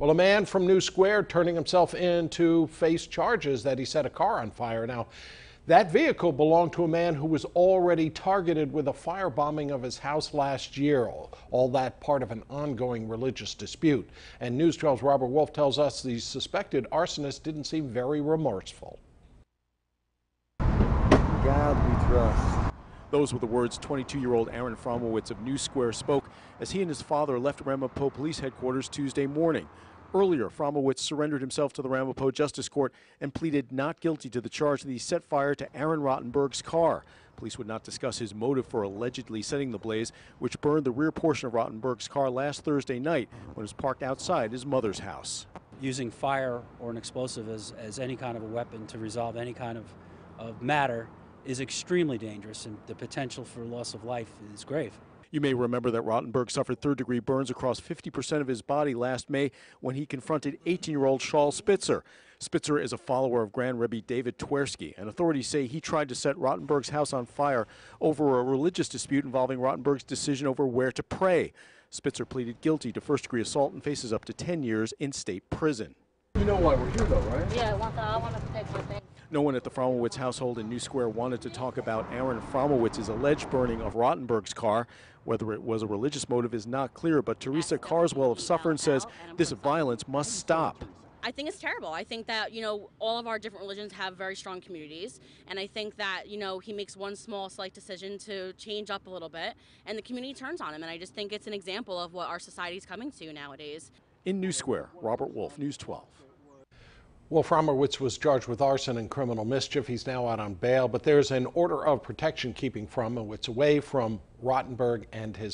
Well, a man from New Square turning himself in to face charges that he set a car on fire. Now, that vehicle belonged to a man who was already targeted with a firebombing of his house last year. All that part of an ongoing religious dispute. And News 12's Robert Wolf tells us the suspected arsonist didn't seem very remorseful. God we trust. Those were the words 22-year-old Aron Fromowitz of New Square spoke as he and his father left Ramapo Police Headquarters Tuesday morning. Earlier, Fromowitz surrendered himself to the Ramapo Justice Court and pleaded not guilty to the charge that he set fire to Aron Rottenberg's car. Police would not discuss his motive for allegedly setting the blaze, which burned the rear portion of Rottenberg's car last Thursday night when it was parked outside his mother's house. Using fire or an explosive as any kind of a weapon to resolve any kind of matter is extremely dangerous, and the potential for loss of life is grave. You may remember that Rottenberg suffered third-degree burns across 50% of his body last May when he confronted 18-year-old Shaul Spitzer. Spitzer is a follower of Grand Rebbe David Twersky, and authorities say he tried to set Rottenberg's house on fire over a religious dispute involving Rottenberg's decision over where to pray. Spitzer pleaded guilty to first-degree assault and faces up to 10 years in state prison. You know why we're here, though, right? Yeah, I want to protect my thing. No one at the Fromowitz household in New Square wanted to talk about Aron Fromowitz's alleged burning of Rottenberg's car. Whether it was a religious motive is not clear, but Teresa Carswell of Suffern says this violence must stop. I think it's terrible. I think that, all of our different religions have very strong communities, and I think that, he makes one small, slight decision to change up a little bit, and the community turns on him, and I just think it's an example of what our society is coming to nowadays. In New Square, Robert Wolf, News 12. Well, Fromowitz was charged with arson and criminal mischief. He's now out on bail, but there's an order of protection keeping Fromowitz away from Rottenberg and his